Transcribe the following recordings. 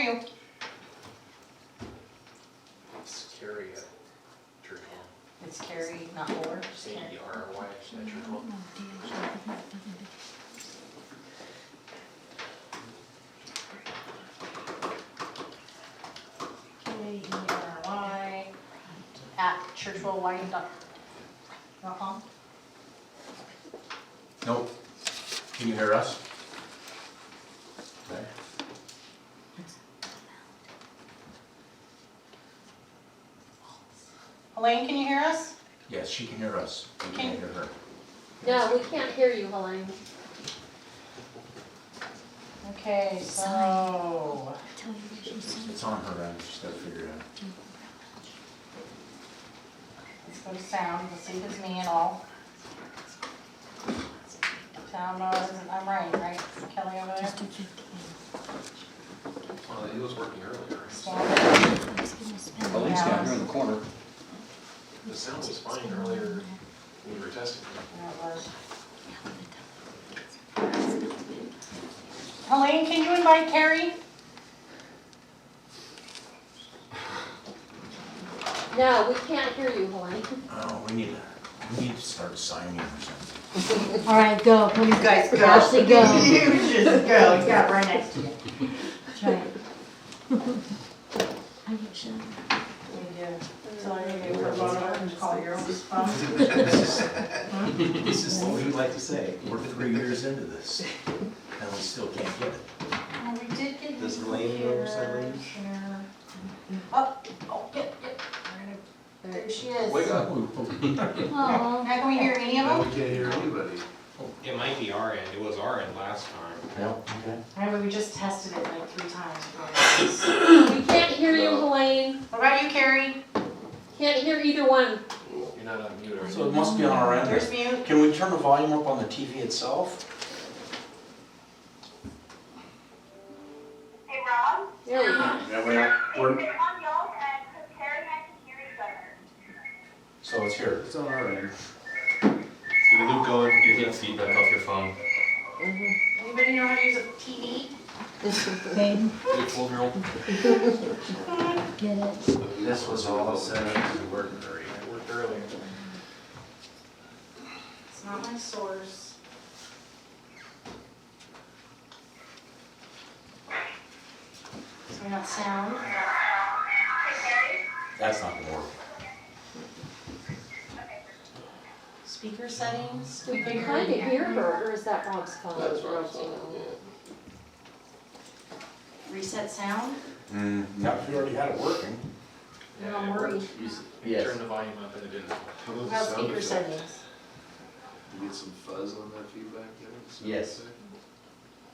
you. It's Carrie at Church Hall. It's Carrie, not Lord. Just Carrie. C-E-R-R-Y at Church Hall. K-E-R-Y at churchwellwhite.com. Nope. Can you hear us? Okay. Elaine, can you hear us? Yes, she can hear us. We can't hear her. No, we can't hear you, Helene. Okay, so It's on her end. She's got to figure it out. let's go to sound. Let's see if it's me at all. Sound, I'm right? Kelly over there? Well, he was working earlier. Stand. Elaine's down here in the corner. The sound was fine earlier when we were testing. Yeah, it was. Helene, can you invite Carrie? No, we can't hear you, Helene. Oh, we need to start signing or something. All right, go. You guys go. Ashley, go. You just go. It's got it right next to you. That's right. I get shut. So I need to put one over and call your own phone. This is what we'd like to say. We're 3 years into this, and we still can't get it. Well, we did get Does his Elaine know computer Elaine? here. Oh, yep. There she is. Wake up. Oh, Now can we hear any of Now them? we can't hear anybody. It might be our end. It was our end last time. Yeah, okay. Remember, we just tested it like 3 times. We can't hear you, Helene. What about you, Carrie? Can't hear either one. You're not on mute, are you? So it must be on our end. There's mute. Can we turn the volume up on the TV itself? Hey, Rob? There we go. Yeah, we're not. It's on y'all and because Carrie and I can hear each other. So it's here. It's on our end. You loop going, you're getting feedback off your phone. Anybody know how to use a TV? babe, Your 12-year-old. get it. This was all set up to work earlier. It worked earlier. It's not my source. So we got sound. Hey, Carrie? That's not gonna work. Speaker settings. We can kind of hear her, or is that Rob's phone? That's Rob's phone, Reset sound. Not if we already had it working. No, I'm worried. Yes. Turn the volume up and it didn't. How about What the about sound speaker effect? settings? You get some fuzz on that feedback there? Sound Yes.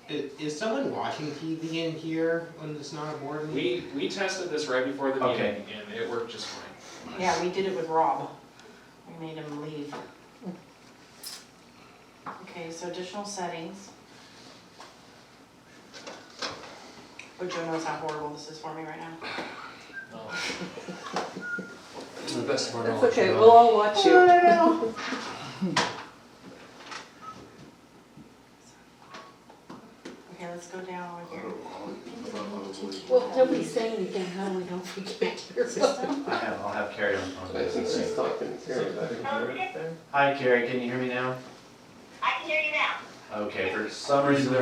effect? Is someone watching TV in here when it's not a board meeting? We tested this right before the Okay. meeting and it worked just fine. Yeah, we did it with Rob. We made him leave. Okay, so additional settings. But Joe knows how horrible this is for me right now. To the best of our That's knowledge. okay, we'll all watch you. Okay, let's go down over here. Well, nobody say anything, how do we know if we can't hear them? System. I'll have Carrie on the Okay, Hi Carrie, can you hear me now? I can hear you now. Okay, for some reason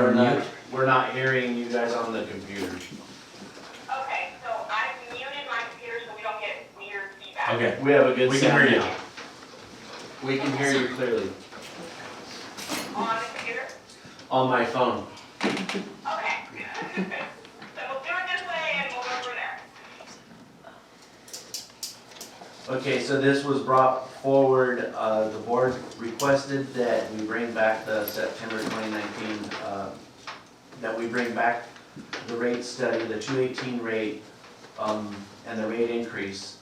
we're not hearing you guys on the computer. Okay, so I've muted my computer so we don't get weird feedback. Okay. We have a good We can sound hear you. now. We can hear you clearly On the computer? on my phone. Okay. So we'll do it this way and we'll go from there. Okay, so this was brought forward, the board requested that we bring back the September 2019, that we bring back the rate study, the 218 rate, and the rate increase,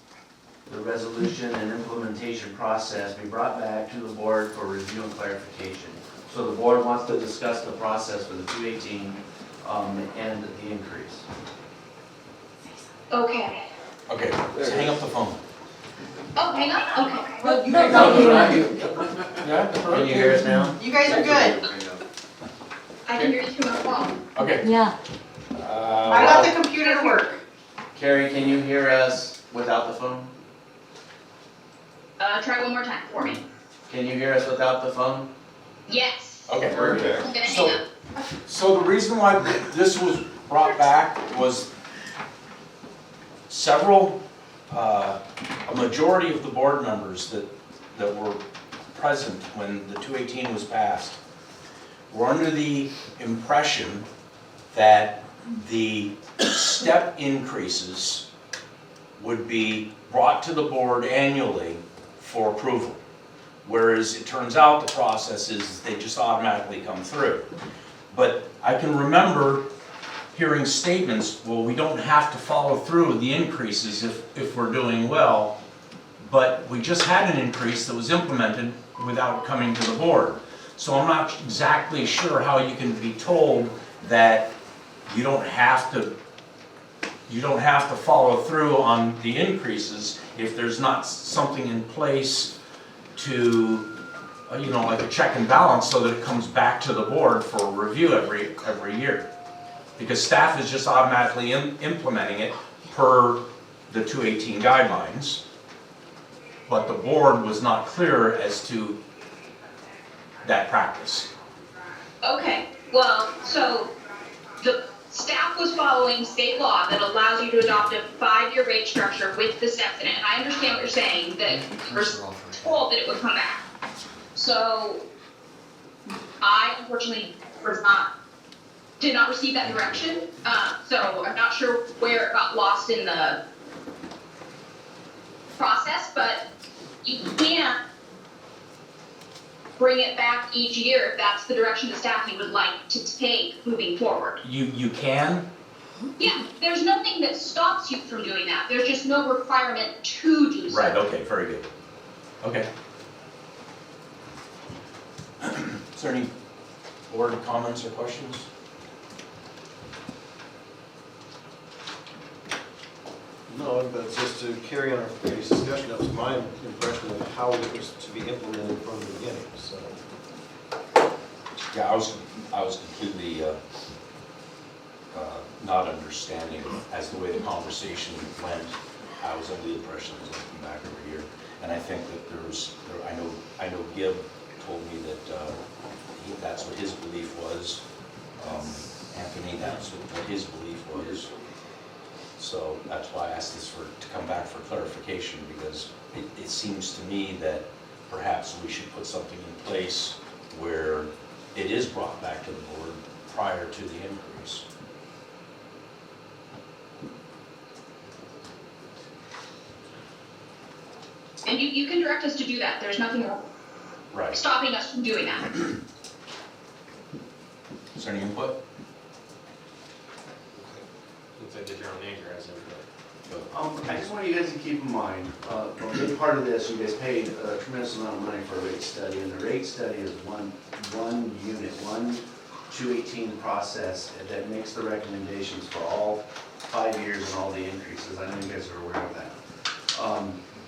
the resolution and implementation process be brought back to the board for review and clarification. So the board wants to discuss the process for the 218 and the increase. Okay. Okay, so hang up the phone. Oh, hang on, okay. Well, you No, guys no, are no. Yeah? Can you hear us now? You guys are good. I can hear you through my phone. Okay. Yeah, I got the computer to work. Carrie, can you hear us without the phone? Try one more time for me. Can you hear us without the phone? Yes. Okay, Perfect. I'm gonna hang So, up. so the reason why this was brought back was a majority of the board members that were present when the 218 was passed were under the impression that the step increases would be brought to the board annually for approval. Whereas it turns out the process is they just automatically come through. But I can remember hearing statements, well, we don't have to follow through with the increases if we're doing well, but we just had an increase that was implemented without coming to the board. So I'm not exactly sure how you can be told that you don't have to follow through on the increases if there's not something in place to, like a check and balance so that it comes back to the board for review every year. Because staff is just automatically implementing it per the 218 guidelines, but the board was not clear as to that practice. Okay, well, so the staff was following state law that allows you to adopt a 5-year rate structure with the steps in it. And I understand what you're saying, that you're told that it would come back. So I unfortunately did not receive that direction. So I'm not sure where it got lost in the process, but you can't bring it back each year if that's the direction the staffing would like to take moving forward. You can? Yeah, there's nothing that stops you from doing that. There's just no requirement to do so. Right, okay, very good. Okay. Is there any board comments or questions? No, but just to carry on our previous discussion, that was my impression of how it was to be implemented from the beginning, so. Yeah, I was completely not understanding as the way the conversation went. I was under the impression it was going to come back every year. And I think that I know Gibb told me that that's what his belief was. Anthony, that's what his belief was. So that's why I asked this to come back for clarification, because it seems to me that perhaps we should put something in place where it is brought back to the board prior to the increase. And you can direct us to do that. There's nothing Right. stopping us from doing that. Is there any input? Looks like the general manager has everything. I just want you guys to keep in mind, a big part of this, you guys paid a tremendous amount of money for a rate study, and the rate study is one unit, one 218 process that makes the recommendations for all 5 years and all the increases. I know you guys are aware of that.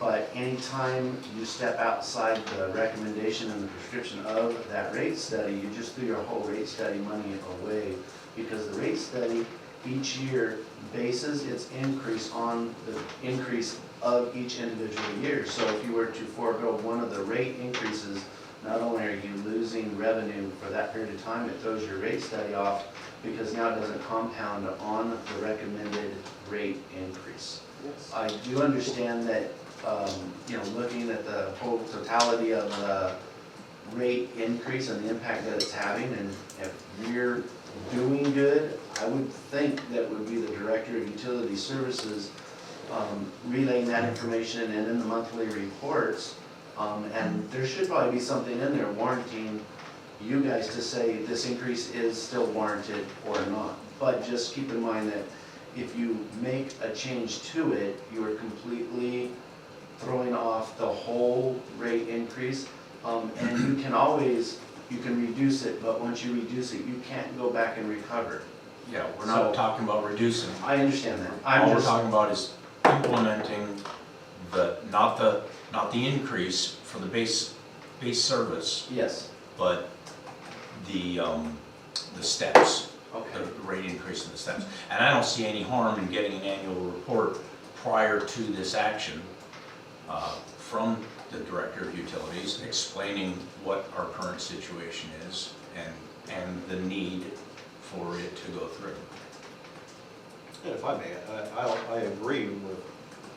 But anytime you step outside the recommendation and the prescription of that rate study, you just threw your whole rate study money away, because the rate study each year bases its increase on the increase of each individual year. So if you were to forego one of the rate increases, not only are you losing revenue for that period of time, it throws your rate study off, because now it doesn't compound on the recommended rate increase. I do understand that, looking at the whole totality of the rate increase and the impact that it's having, and if we're doing good, I would think that would be the Director of Utility Services relaying that information and in the monthly reports. And there should probably be something in there warranting you guys to say this increase is still warranted or not. But just keep in mind that if you make a change to it, you are completely throwing off the whole rate increase. And you can reduce it, but once you reduce it, you can't go back and recover. Yeah, we're not talking about reducing. I understand that. All we're talking about is implementing not the increase for the base service, Yes, but the steps Okay. the rate increase in the steps. And I don't see any harm in getting an annual report prior to this action from the Director of Utilities, explaining what our current situation is and the need for it to go through. And if I may, I agree with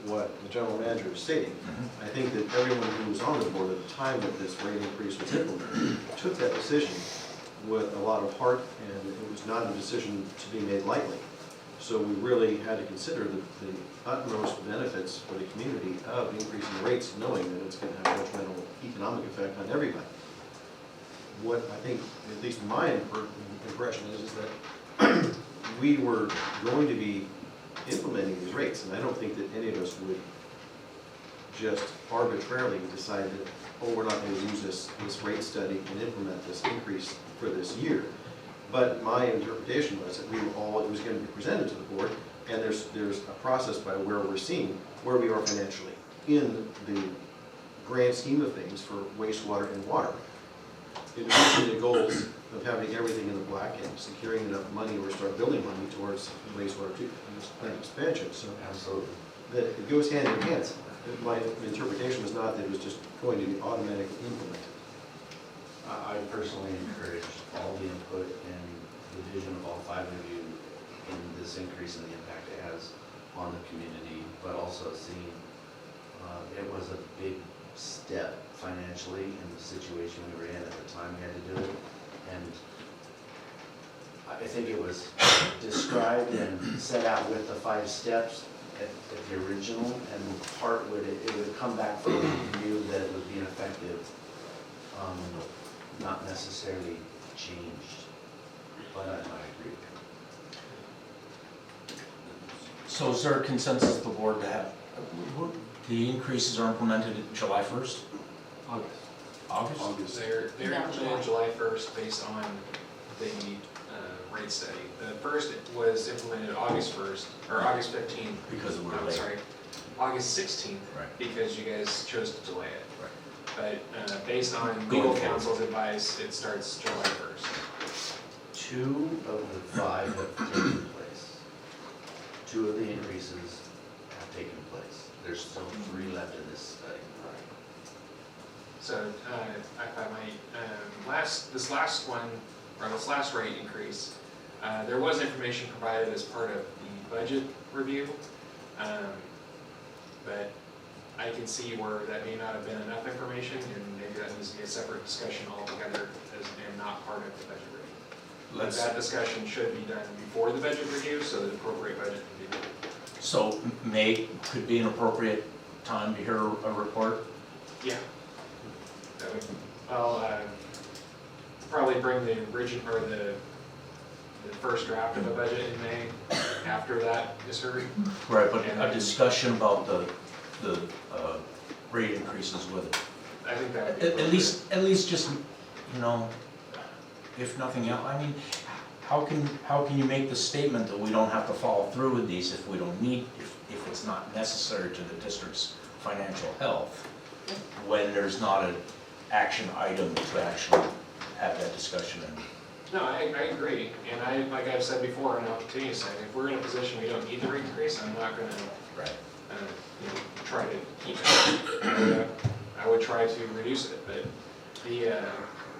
what the general manager is stating. I think that everyone who was on the board at the time that this rate increase was implemented took that decision with a lot of heart, and it was not a decision to be made lightly. So we really had to consider the utmost benefits for the community of increasing the rates, knowing that it's going to have a detrimental economic effect on everybody. What I think, at least my impression is that we were going to be implementing these rates, and I don't think that any of us would just arbitrarily decide that, oh, we're not going to use this rate study and implement this increase for this year. But my interpretation was that it was going to be presented to the board, and there's a process by where we're seeing where we are financially in the grand scheme of things for wastewater and water. In addition to the goals of having everything in the black and securing enough money or start building money towards wastewater plant expansion. So Absolutely. that it goes hand in hand. My interpretation was not that it was just going to be automatically implemented. I personally encourage all the input and the vision of all five of you in this increase in the impact it has on the community, but also seeing it was a big step financially in the situation we were in at the time we had to do it. And I think it was described and set out with the 5 steps at the original, and part it would come back from the view that it was being effective, not necessarily changed, but I agree. So is there a consensus of the board to have, the increases are implemented July 1st? August? They're implemented July 1st based on the rate study. The first was implemented August 1st, or August 15th. Because we're I'm late. sorry, August 16th, Right. because you guys chose to delay it. Right. But based on Going legal forward. counsel's advice, it starts July 1st. 2 of the 5 have taken place. 2 of the increases have taken place. There's still 3 left in this study. So, if I might, this last rate increase, there was information provided as part of the budget review, but I can see where that may not have been enough information, and maybe that needs to be a separate discussion altogether and not part of the budget review. But that discussion should be done before the budget review, so that appropriate budget can be made. So May could be an appropriate time to hear a report? Yeah. That would, I'll probably bring the original, or the first draft of the budget in May, after that is heard. Right, but a discussion about the rate increases with it. I think that would be At least just, you know, if nothing else, I mean, how can you make the statement that we don't have to follow through with these if we don't need, if it's not necessary to the district's financial health, when there's not an action item to actually have that discussion in? No, I agree, and like I've said before, and I'll continue to say, if we're in a position we don't need the rate increase, I'm not gonna, Right. try to keep it. I would try to reduce it, but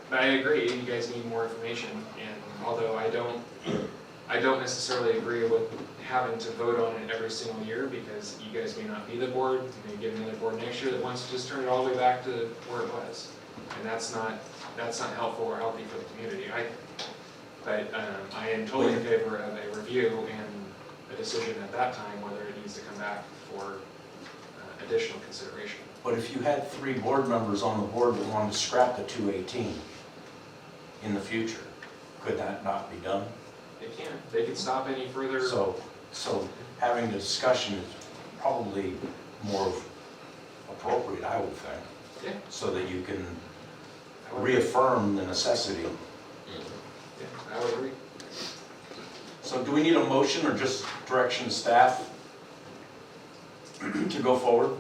but I agree, you guys need more information, and although I don't necessarily agree with having to vote on it every single year, because you guys may not be the board, you may get another board next year that wants to just turn it all the way back to where it was, and that's not helpful or healthy for the community. But I am totally in favor of a review and a decision at that time whether it needs to come back for additional consideration. But if you had 3 board members on the board that wanted to scrap the 218 in the future, could that not be done? They can stop any further. So having the discussion is probably more appropriate, I would think. Yeah. So that you can reaffirm the necessity. Yeah, I would agree. So do we need a motion or just direction to staff to go forward?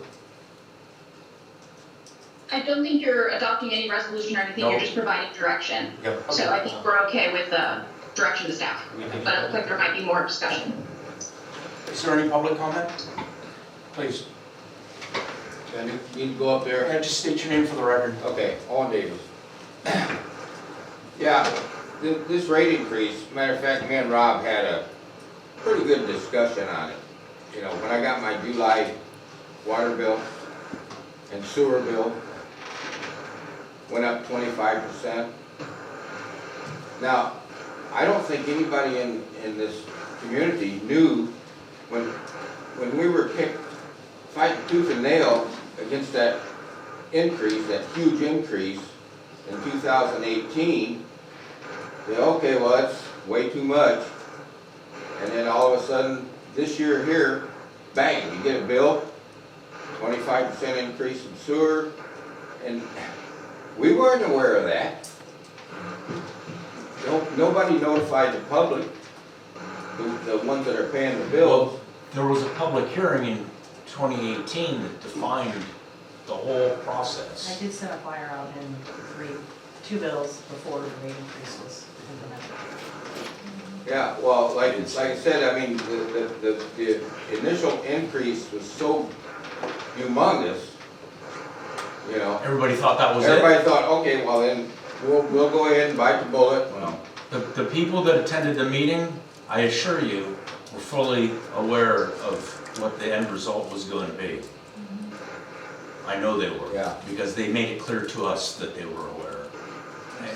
I don't think you're adopting any resolution or anything, No. you're just providing direction. Yep. So I think we're okay with direction to staff. But it looks like there might be more discussion. Is there any public comment? Please, I need to go up there. just state your name for the record. Okay, Owen Davis. Yeah, this rate increase, matter of fact, me and Rob had a pretty good discussion on it. You know, when I got my July water bill and sewer bill, went up 25%. Now, I don't think anybody in this community knew when we were fighting tooth and nail against that increase, that huge increase in 2018, okay, well, that's way too much. And then all of a sudden, this year here, bang, you get a bill, 25% increase in sewer, and we weren't aware of that. Nobody notified the public, the ones that are paying the bills. Well, there was a public hearing in 2018 that defined the whole I process. did send a flyer out in two bills before the rate increase was implemented. Yeah, well, like I said, I mean, the initial increase was so humongous, you know. Everybody thought that was it. Everybody thought, okay, well then, we'll go ahead and bite the bullet. Well, The people that attended the meeting, I assure you, were fully aware of what the end result was going to be. I know they were. Yeah. Because they made it clear to us that they were aware.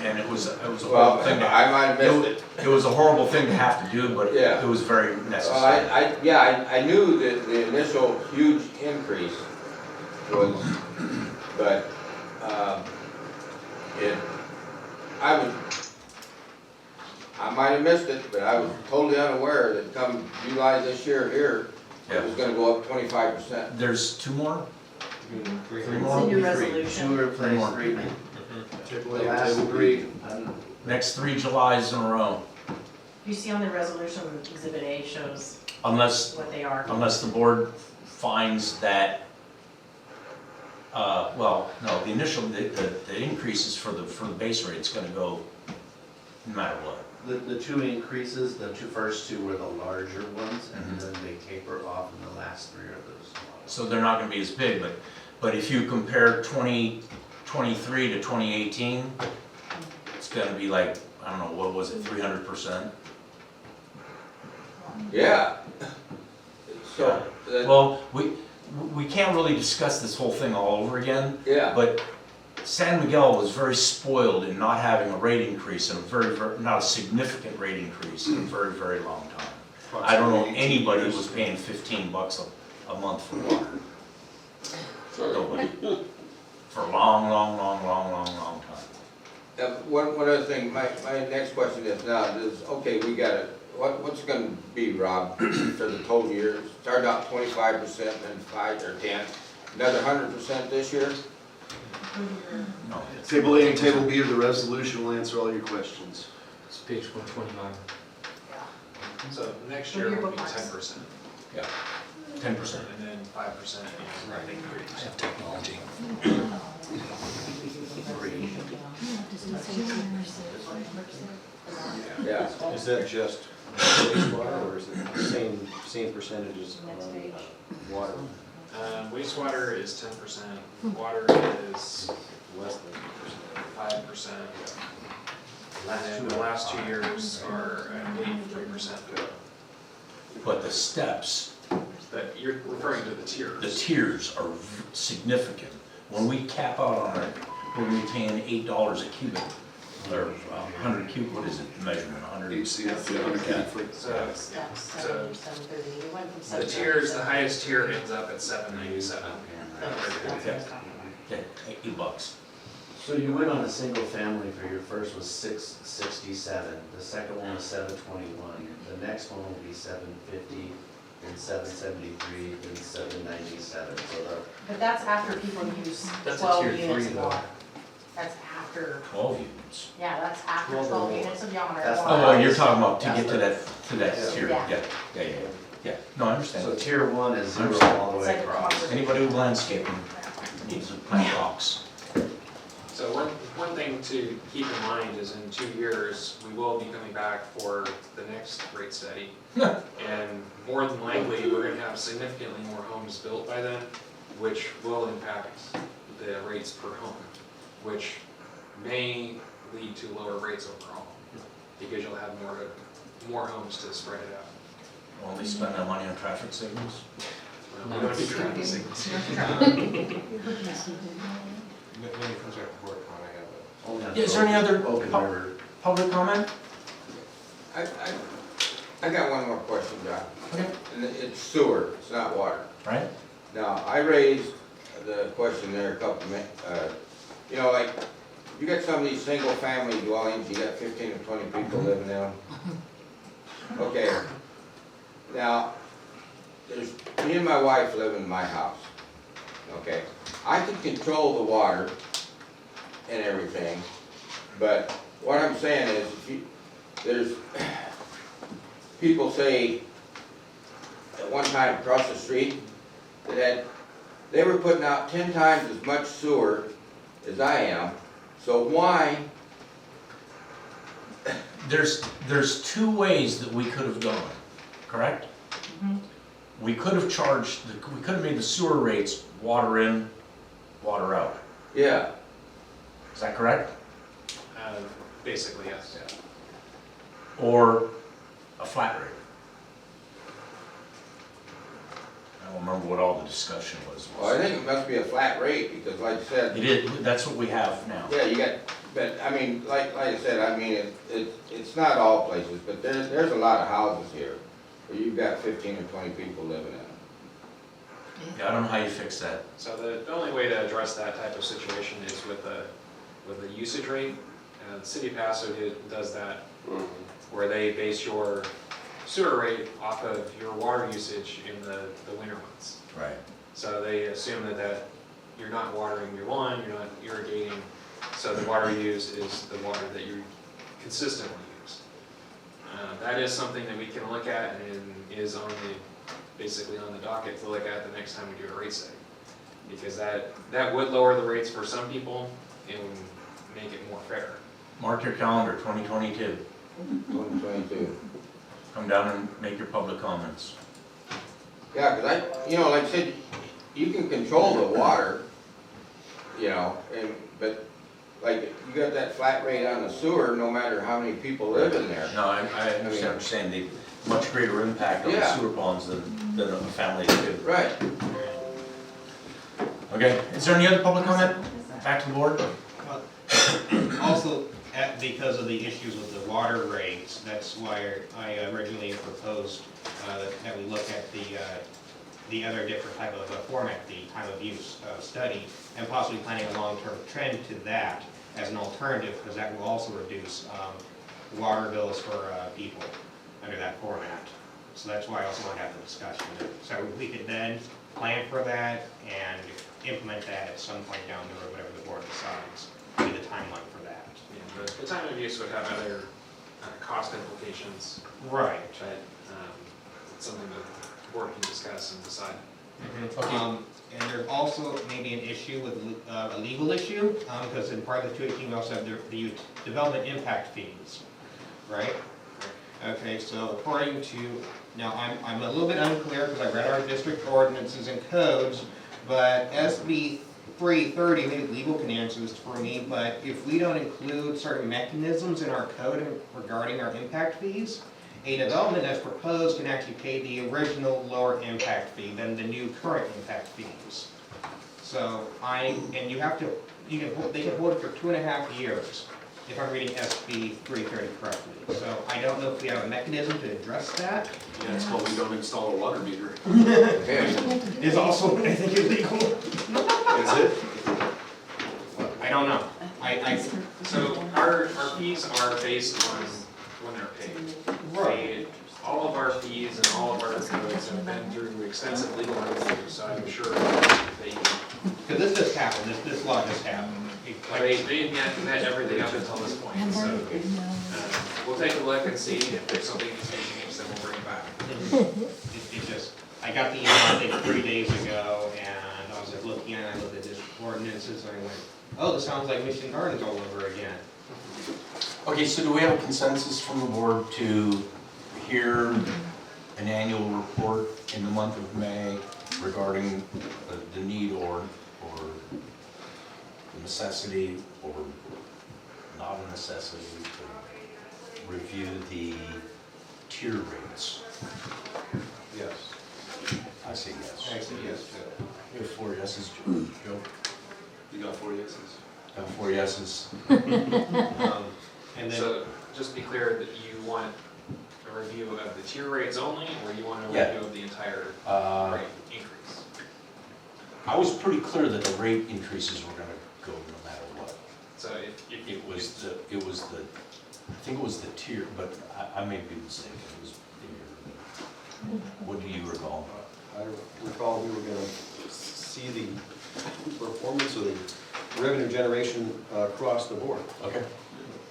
And it was a well, horrible thing to I might have missed it. It was a horrible thing to have to do, but Yeah. it was very Well, necessary. I knew that the initial huge increase was, but, I might have missed it, but I was totally unaware that come July this year here, it was gonna go up 25%. There's two more? Three Three It's more? in your Two resolution. replace three. Table The A, last table three. B. Next 3 Julys in a row, You see on the resolution, Exhibit A shows unless what they are. the board finds that, well, no, the initial, the increases for the base rate is gonna go no matter what. The two increases, the first two were the larger ones, and then they taper off, and the last three are the smaller. So they're not gonna be as big, but if you compare 2023 to 2018, it's gonna be like, I don't know, what was it, 300%? Yeah. So, Well, we can't really discuss this whole thing all over again, yeah, but San Miguel was very spoiled in not having a rate increase, and not a significant rate increase in a very, very long time. I don't know anybody who was paying $15 a month for water. Nobody. For a long time. one other thing, my next question is now, okay, we got it, what's it gonna be, Rob, for the total year? Start out 25%, then 5 or 10, another 100% this year? No. Table A and Table B of the resolution will answer all your questions. It's page 129. So next Go to year your will be bookmarks. 10%, 10%. and then 5% is rate increase. Technology. Yeah. Is that just wastewater, or is it the same percentages on water? Wastewater is 10%, water is Less than 5%. And then the last 2 years are, I believe, 3%. But the steps, But you're referring to the the tiers. tiers are significant. When we cap out on it, we're gonna be paying $8 a cubic, or 100 cubic, what is it, the measurement, 100? HCF, 100 cubic foot. So Steps, So- 730. It went from the 730 tiers, to the highest tier ends up at 797. That's what I was talking Okay, $8. So you went on a single family for your first was 667, the second one was 721, the next one will be 750, then 773, then 797, so But that's after people use That's a 12 tier units three, of though. water. That's after, 12 units. yeah, that's after 12 12 or units of water. That's Oh, well, you're talking about to That's get to that Yeah. tier, Yeah. yeah. No, I So understand. tier one is 0 all the It's way like a across. cooperative. Anybody with landscaping needs to plant rocks. So one thing thing to keep in mind is in 2 years, we will be coming back for the next rate study. And more than likely, we're gonna have significantly more homes built by then, which will impact the rates per home, which may lead to lower rates overall, because you'll have more homes to spread it out. Only spend that money on traffic signals? Well, we don't do traffic signals. When it comes back to board comment, I have a. Only on Yeah, is there any other Open pub- river. public comment? I got one more question, John. Okay. And it's sewer, it's not water. Right? Now, I raised the question there a couple you know, like, you got some of these single-family dwellings, you got 15 or 20 people living in them. Okay. Now, me and my wife live in my house, okay? I can control the water and everything, but what I'm saying is, there's, people say, at one time across the street, they were putting out 10 times as much sewer as I am, so why? There's two ways that we could have gone, correct? We could have we could have made the sewer rates water in, water out. Yeah, Is that correct? Basically, yes. Or a flat rate? I don't remember what all the discussion was. well, I think it must be a flat rate, because like I said, It is, that's what we have now. yeah, you got, but, I mean, like I said, I mean, it's not all places, but there's a lot of houses here, where you've got 15 or 20 people living in them. Yeah, I don't know how you fix that. So the only way to address that type of situation is with a usage rate. The city of Paso does that, where they base your sewer rate off of your water usage in the winter months. Right. So they assume that you're not watering your lawn, you're not irrigating, so the water used is the water that you consistently use. That is something that we can look at and is basically on the docket to look at the next time we do a rate study. Because that would lower the rates for some people and make it more fair. Mark your calendar, 2022. 2022. Come down and make your public comments. Yeah, because you know, like I said, you can control the water, you know, but like, you got that flat rate on the sewer, no matter how many people live in there. No, I understand what you're saying, the much greater impact on the Yeah. sewer ponds than a family do. Right. Okay, is there any other public comment? Back to the board? Also, because of the issues with the water rates, that's why I originally proposed that we look at the other different type of format, the time of use study, and possibly planning a long-term trend to that as an alternative, because that will also reduce water bills for people under that format. So that's why I also want to have the discussion. So we could then plan for that and implement that at some point down the road, whatever the board decides, be the timeline for that. And the time of use would have other cost implications, Right. but it's something that the board can discuss and decide. Okay. And there's also maybe an issue with a legal issue, because in part of the 218 we also have the development impact fees, right? Okay, so according to, now I'm a little bit unclear because I read our district ordinances and codes, but SB 330, maybe legal can answer this for me, but if we don't include certain mechanisms in our code regarding our impact fees, a development as proposed can actually pay the original lower impact fee than the new current impact fees. So and you have to, they can hold it for 2.5 years, if I'm reading SB 330 correctly. So I don't know if we have a mechanism to address that. Yeah, it's called we don't install a water meter. Is also, I think, illegal. Is it? I don't know. So our fees are based on when they're paid. All of our fees and all of our codes have been through extensive legal review, so I'm sure they Because this just happened, this law just happened. didn't get met everything up until this point, so we'll take a look and see if there's something that needs to be changed, then we'll bring it back. It just, I got the email, I think, 3 days ago, and I was like, started looking at it, I looked at this ordinances, and I went, oh, this sounds like Mission Gardens all over again. Okay, so do we have a consensus from the board to hear an annual report in the month of May regarding the need or the necessity or not a necessity to review the tier rates? Yes. I say yes. I said yes to We have 4 yeses, Joe. You got 4 yeses. Got 4 yeses. it. And then, So, just to be clear, that you want a review of the tier rates only, or you want a Yeah. review of the entire rate increase? I was pretty clear that the rate increases were gonna go no matter what. So if you, I think it was the tier, but I may be mistaken, it was bigger. What do you recall? I recall we were gonna see the performance of the revenue generation across the board. Okay,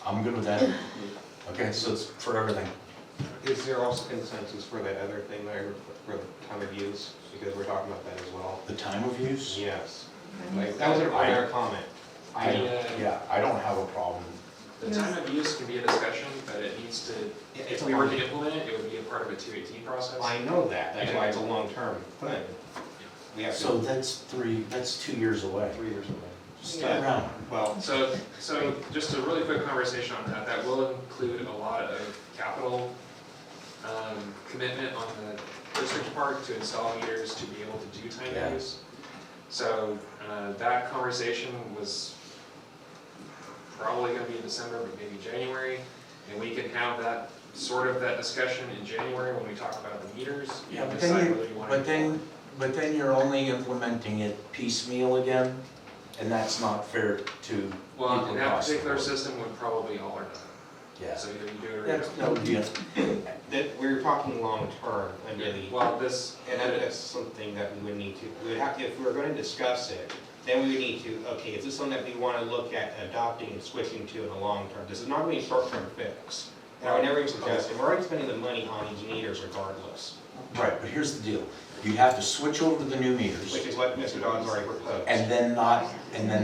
I'm good with that. Okay, so it's for everything. is there also consensus for that other thing there, for the time of use? Because we're talking about that as well. The time of use? Yes. Like, that was our comment. I don't have a problem. The time of use can be a discussion, but it needs to, if we were to implement it, it would be a part of a 218 process. I know that, that's why it's a long-term thing. We have So to, that's 2 years away. 3 years away. Stick around. well, So just a really quick conversation on that, that will include a lot of capital commitment on the district part to install meters to be able to do time Yeah. use. So that conversation was probably gonna be in December, but maybe January, and we can have that, sort of that discussion in January when we talk about the meters. Yeah, and but decide then whether you wanna. but then you're only implementing it piecemeal again, and that's not fair to Well, people in that across the particular board. system would probably all or none. Yeah. So either you do it or you That don't. would be it. that, we're talking long-term, and really, Well, this, and that's something that we would need to, we would have to, if we were gonna discuss it, then we would need to, okay, is this something that we wanna look at adopting and switching to in the long term? This is not gonna be a short-term fix. And I would never even suggest it, we're already spending the money on these meters regardless, Right, but here's the deal. You have to switch over to the new meters. which is what Mr. Dodd's already proposed. And then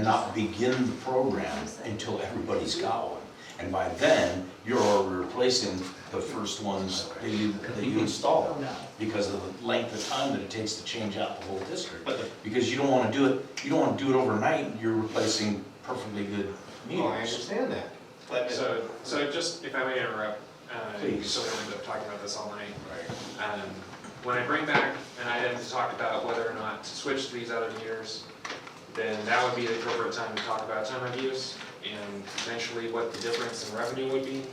not begin the program until everybody's got one. And by then, you're already replacing the first ones that you install, Oh, no. because of the length of time that it takes to change out the whole district. But Because you don't wanna do it overnight, you're replacing perfectly good well, I meters. understand that, but, so just, if I may interrupt, Please. so we don't end up talking about this all night. When I bring back an item to talk about whether or not to switch to these other meters, then that would be the appropriate time to talk about time of use and potentially what the difference in revenue would be,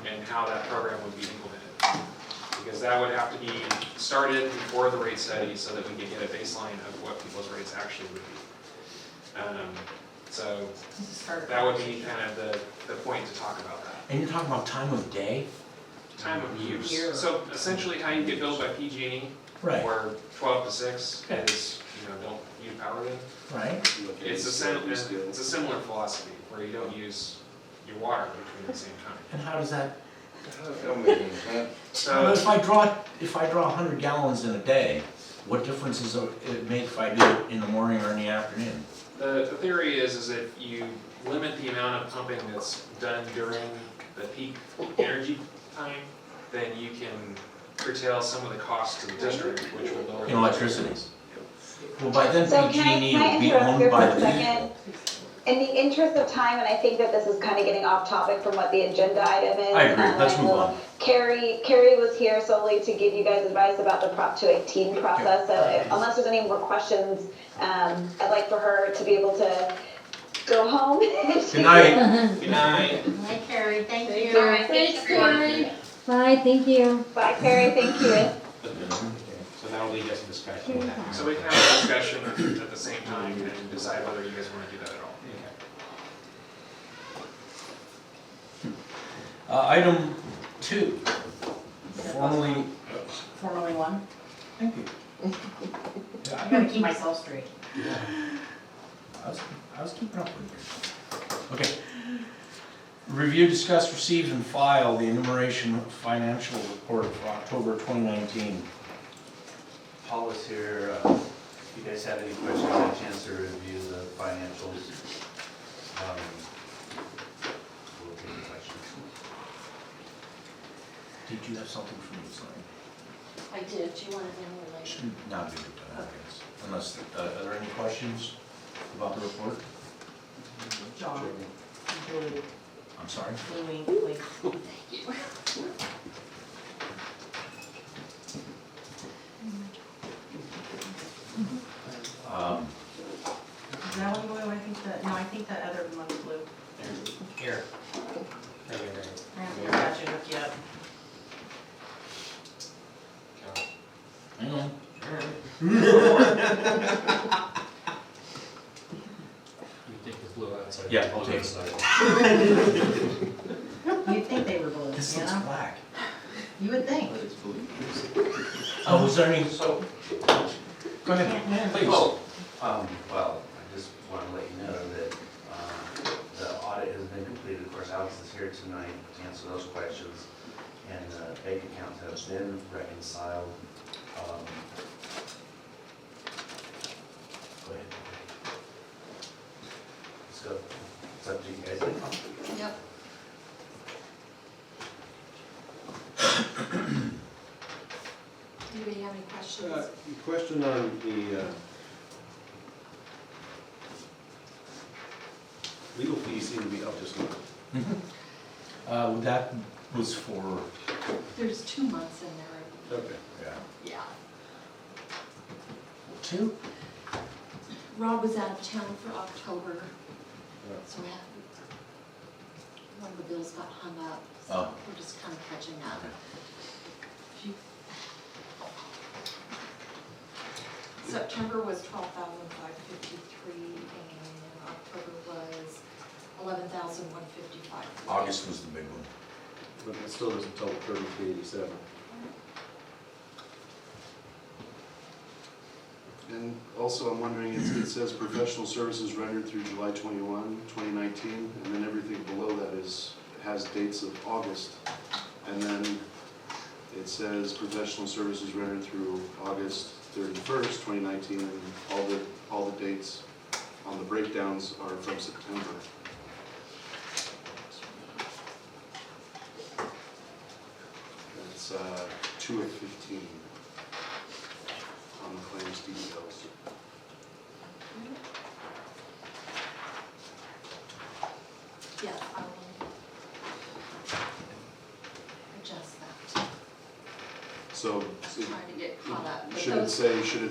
and how that program would be implemented. Because that would have to be started before the rate study so that we could get a baseline of what people's rates actually would be. So that would be kind of the point to talk about that. And you're talking about time of day? Time of use. Year. So essentially how you get billed by PG&E, where 12 to 6 is, don't use power then. Right. It's a similar philosophy where you don't use your water between the same time. And how does that, Don't make any sense. well, So, if I draw 100 gallons in a day, what difference does it make if I do it in the morning or in the afternoon? the theory is if you limit the amount of pumping that's done during the peak energy time, then you can curtail some of the costs to the district, which will lower. In electricity? Well, by then So can I PG&E will be interrupt owned here for by a the second? people. In the interest of time, and I think that this is kind of getting off topic from what the agenda item is. I agree, let's move on. Carrie was here solely to give you guys advice about the Prop 218 process, so unless there's any more questions, I'd like for her to be able to go home. Good night. good night. Hi, Carrie, thank Thank you. you. Thanks, everyone. Bye, thank you. Bye, Carrie, thank you. So that'll lead us to discussion with that. So we can have a discussion at the same time and decide whether you guys want to do that at all. Item 2, formally, Formally one. thank you. I gotta keep myself straight. I was keeping up with you. Okay. Review, discuss, receive, and file the enumeration financial report for October 2019. Paul is here, he guys have any questions, had a chance to review the financials. We'll take the questions. Did you have something for me, sorry? I did, do you want it in relation? Should not be, I guess. Unless, are there any questions about the report? John, blue, I'm sorry? blue ink, please. Is that one blue? I think that, no, I think that other one's blue. Here. Right here, right I haven't got you look yet. Hang on. You think it's blue outside? Yeah, blue I'll take it. inside. You'd think they were blue, This you looks know? black. You would think. But it's blue. Oh, was there any, So, go ahead, Can't win. please. Well, I just want to let you know that the audit has been completed. Of course, Alex is here tonight to answer those questions. And the bank accounts have been reconciled. Go ahead. Let's go. It's up to you guys. Yep. Anybody have any questions? Question on the legal fees seem to be up this month. That was for, There's 2 months in there, Okay. yeah. yeah. 2? Rob was out of town for October, so one of the bills got hung up, so Oh. we're just kind of catching up. Okay. If you- September was 12,553, and October was 11,155. August was the big one. But it still doesn't total 3387. And also, I'm wondering, it says professional services rendered through July 21, 2019, and then everything below that has dates of August. And then it says professional services rendered through August 31st, 2019, and all the dates on the breakdowns are from September. That's 2 of 15 on the claims details. Yes, I will adjust that. So, Trying to get caught up. But should it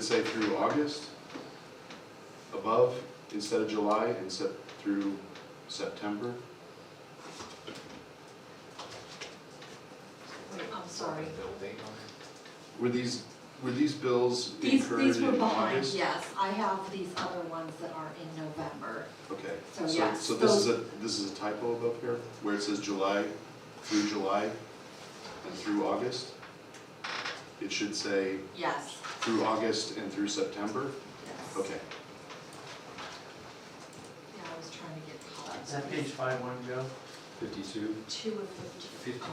say through August above instead of July and through September? Wait, I'm sorry. Bill date on it. Were these bills These incurred were in behind, August? yes. I have these other ones that are in November. Okay. So, yes, So this is a typo above here, where it says July and through August? It should say Yes, through August and through September? yes. Okay. Yeah, I was trying to get caught up. Is that page 5-1, Joe? 52. 2 of 50.